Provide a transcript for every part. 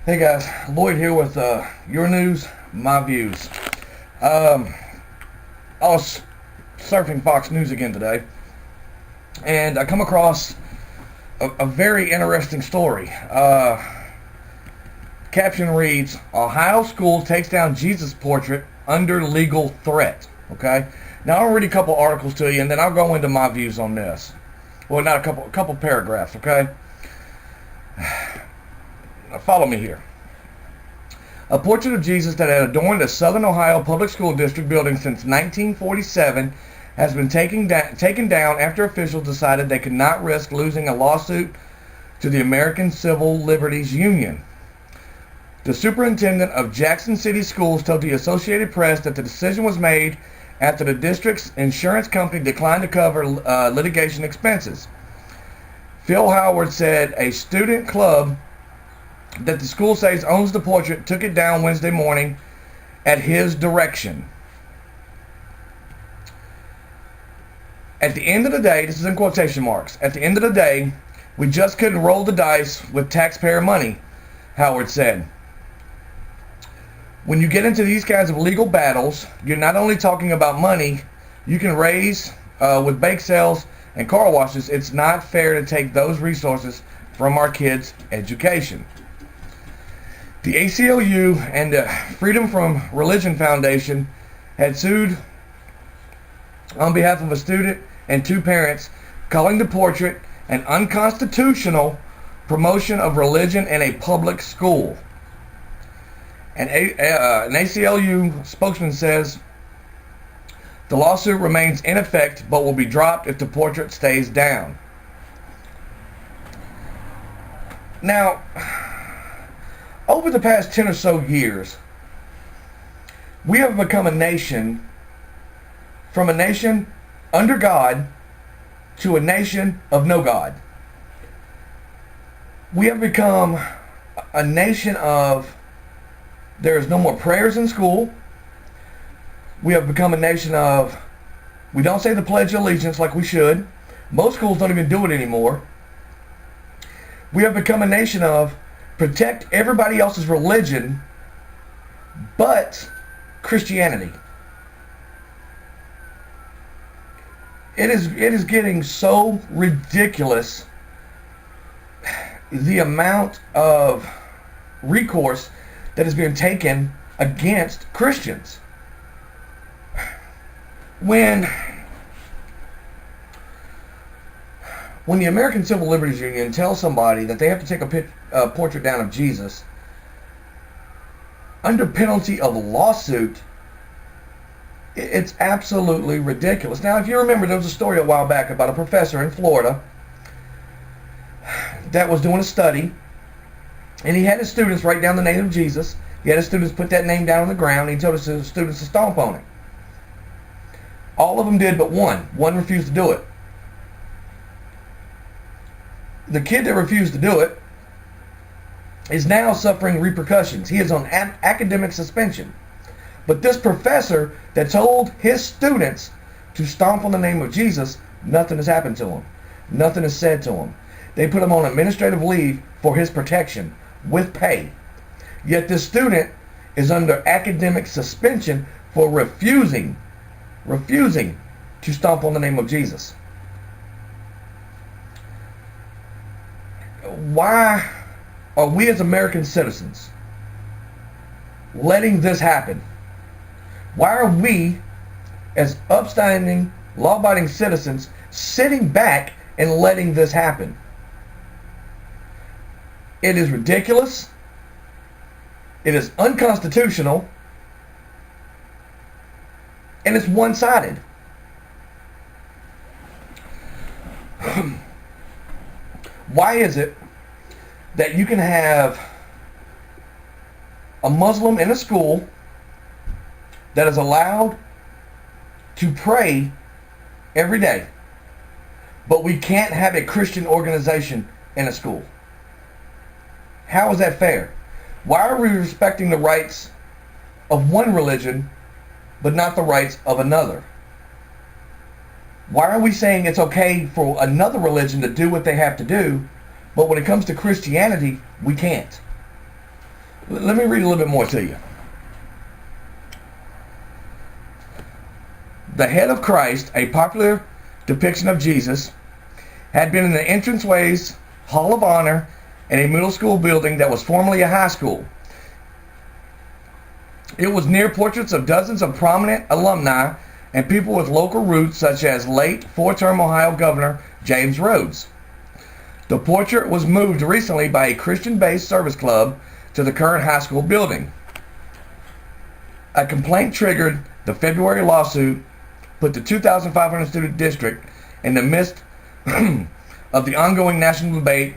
Hey guys, Lloyd here with your news, my views. I was surfing Fox News again today, and I come across a very interesting story. Caption reads, Ohio school takes down Jesus portrait under legal threat. Okay? Now I'll read a couple articles to you, and then I'll go into my views on this. Well, not a couple paragraphs, okay? Now follow me here. A portrait of Jesus that had adorned a Southern Ohio public school district building since 1947 has been taken down after officials decided they could not risk losing a lawsuit to the American Civil Liberties Union. The superintendent of Jackson City Schools told the Associated Press that the decision was made after the district's insurance company declined to cover litigation expenses. Phil Howard said a student club that the school says owns the portrait took it down Wednesday morning at his direction. At the end of the day, this is in quotation marks, at the end of the day, we just couldn't roll the dice with taxpayer money, Howard said. When you get into these kinds of legal battles, you're not only talking about money you can raise with bake sales and car washes. It's not fair to take those resources from our kids' education. The ACLU and the Freedom from Religion Foundation had sued on behalf of a student and two parents, calling the portrait an unconstitutional promotion of religion in a public school. An ACLU spokesman says the lawsuit remains in effect but will be dropped if the portrait stays down. Now, over the past 10 or so years, we have become a nation, from a nation under God to a nation of no God. We have become a nation of there is no more prayers in school. We have become a nation of we don't say the Pledge of Allegiance like we should. Most schools don't even do it anymore. We have become a nation of protect everybody else's religion but Christianity. It is getting so ridiculous, the amount of recourse that is being taken against Christians. When the American Civil Liberties Union tells somebody that they have to take a portrait down of Jesus under penalty of lawsuit, it's absolutely ridiculous. Now, if you remember, there was a story a while back about a professor in Florida that was doing a study, and he had his students write down the name of Jesus. He had his students put that name down on the ground, and he told his students to stomp on it. All of them did but one. One refused to do it. The kid that refused to do it is now suffering repercussions. He is on academic suspension. But this professor that told his students to stomp on the name of Jesus, nothing has happened to him. Nothing is said to him. They put him on administrative leave for his protection with pay. Yet this student is under academic suspension for refusing to stomp on the name of Jesus. Why are we as American citizens letting this happen? Why are we as upstanding, law-abiding citizens sitting back and letting this happen? It is ridiculous. It is unconstitutional. And it's one-sided. Why is it that you can have a Muslim in a school that is allowed to pray every day, but we can't have a Christian organization in a school? How is that fair? Why are we respecting the rights of one religion but not the rights of another? Why are we saying it's okay for another religion to do what they have to do, but when it comes to Christianity, we can't? Let me read a little bit more to you. The head of Christ, a popular depiction of Jesus, had been in the entranceways, Hall of Honor, in a middle school building that was formerly a high school. It was near portraits of dozens of prominent alumni and people with local roots, such as late four-term Ohio Governor James Rhodes. The portrait was moved recently by a Christian-based service club to the current high school building. A complaint triggered the February lawsuit, put the 2,500 student district in the midst of the ongoing national debate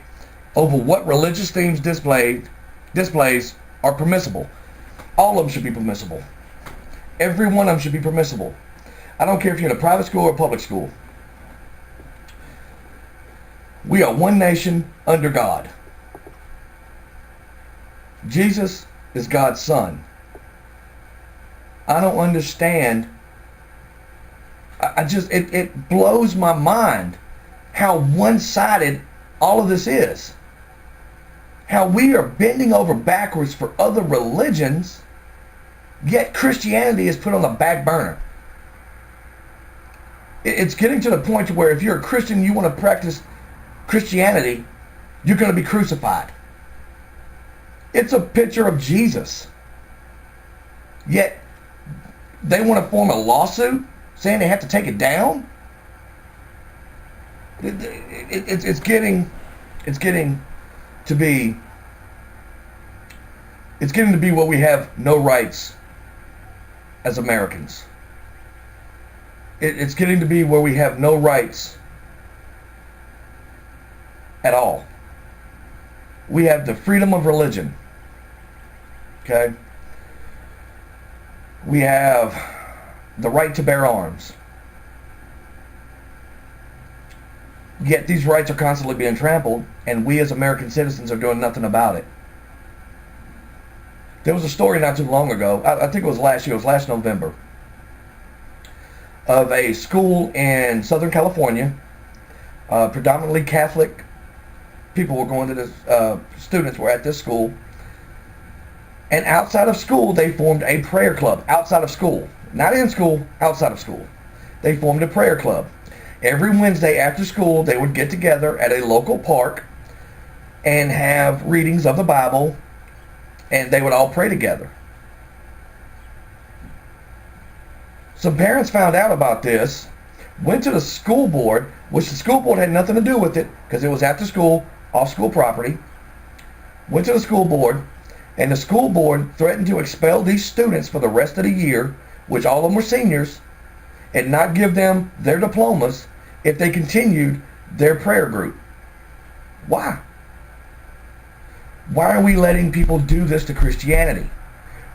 over what religious themes displays are permissible. All of them should be permissible. Every one of them should be permissible. I don't care if you're in a private school or public school. We are one nation under God. Jesus is God's son. I don't understand. It blows my mind how one-sided all of this is. How we are bending over backwards for other religions, yet Christianity is put on the back burner. It's getting to the point where if you're a Christian, you want to practice Christianity, you're going to be crucified. It's a picture of Jesus. Yet they want to form a lawsuit saying they have to take it down. It's getting to be where we have no rights as Americans. It's getting to be where we have no rights at all. We have the freedom of religion. Okay? We have the right to bear arms. Yet these rights are constantly being trampled, and we as American citizens are doing nothing about it. There was a story not too long ago, I think it was last year, it was last November, of a school in Southern California, predominantly Catholic people were going to this, students were at this school, and outside of school they formed a prayer club. Outside of school, not in school, outside of school, they formed a prayer club. Every Wednesday after school they would get together at a local park and have readings of the Bible, and they would all pray together. Some parents found out about this, went to the school board, which the school board had nothing to do with it because it was after school, off school property, went to the school board, and the school board threatened to expel these students for the rest of the year, which all of them were seniors, and not give them their diplomas if they continued their prayer group. Why? Why are we letting people do this to Christianity?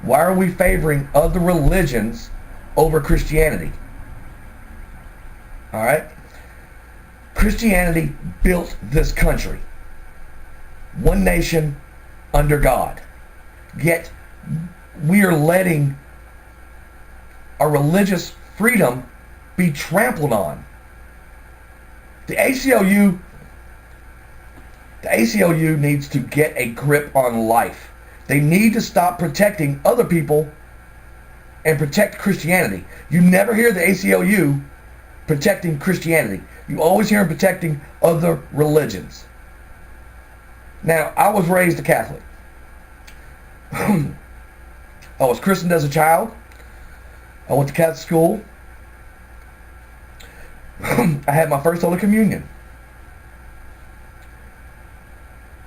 Why are we favoring other religions over Christianity? All right? Christianity built this country. One nation under God. Yet we are letting our religious freedom be trampled on. The ACLU needs to get a grip on life. They need to stop protecting other people and protect Christianity. You never hear the ACLU protecting Christianity. You always hear them protecting other religions. Now, I was raised a Catholic. I was christened as a child. I went to Catholic school. I had my first Holy Communion.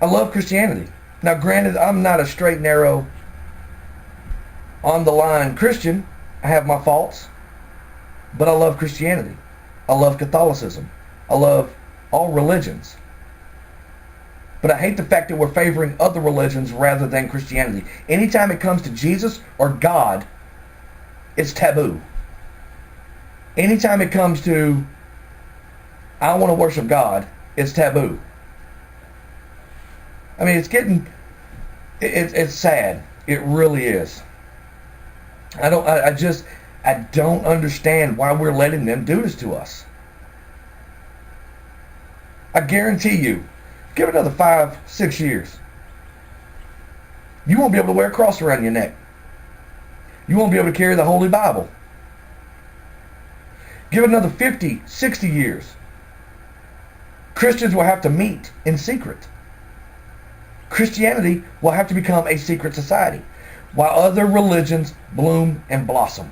I love Christianity. Now, granted, I'm not a straight, narrow, on-the-line Christian. I have my faults. But I love Christianity. I love Catholicism. I love all religions. But I hate the fact that we're favoring other religions rather than Christianity. Anytime it comes to Jesus or God, it's taboo. Anytime it comes to, I want to worship God, it's taboo. I mean, it's sad. It really is. I don't understand why we're letting them do this to us. I guarantee you, give it another 5-6 years. You won't be able to wear a cross around your neck. You won't be able to carry the Holy Bible. Give it another 50, 60 years. Christians will have to meet in secret. Christianity will have to become a secret society, while other religions bloom and blossom.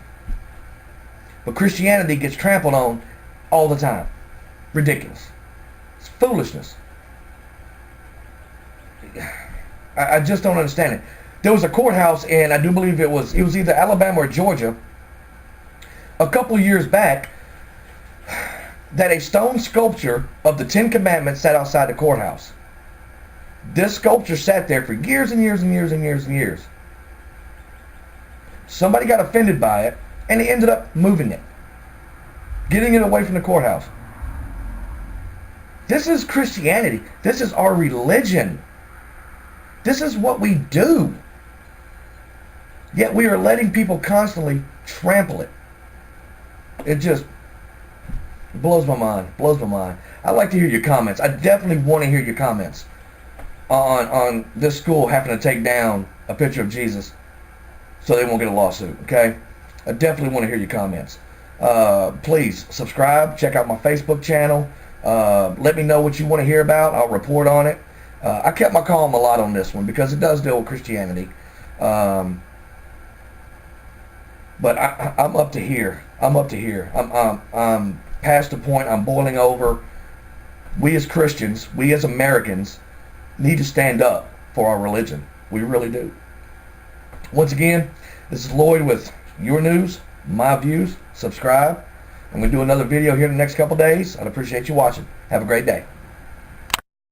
But Christianity gets trampled on all the time. Ridiculous. It's foolishness. I just don't understand it. There was a courthouse in, I do believe it was either Alabama or Georgia, a couple of years back, that a stone sculpture of the Ten Commandments sat outside the courthouse. This sculpture sat there for years and years and years and years and years. Somebody got offended by it, and they ended up moving it, getting it away from the courthouse. This is Christianity. This is our religion. This is what we do. Yet we are letting people constantly trample it. It just blows my mind. Blows my mind. I'd like to hear your comments. I definitely want to hear your comments on this school having to take down a picture of Jesus so they won't get a lawsuit. Okay? I definitely want to hear your comments. Please subscribe. Check out my Facebook channel. Let me know what you want to hear about. I'll report on it. I kept my calm a lot on this one because it does deal with Christianity. But I'm up to here. I'm up to here. I'm past the point. I'm boiling over. We as Christians, we as Americans, need to stand up for our religion. We really do. Once again, this is Lloyd with your news, my views. Subscribe. I'm going to do another video here in the next couple days. I'd appreciate you watching. Have a great day.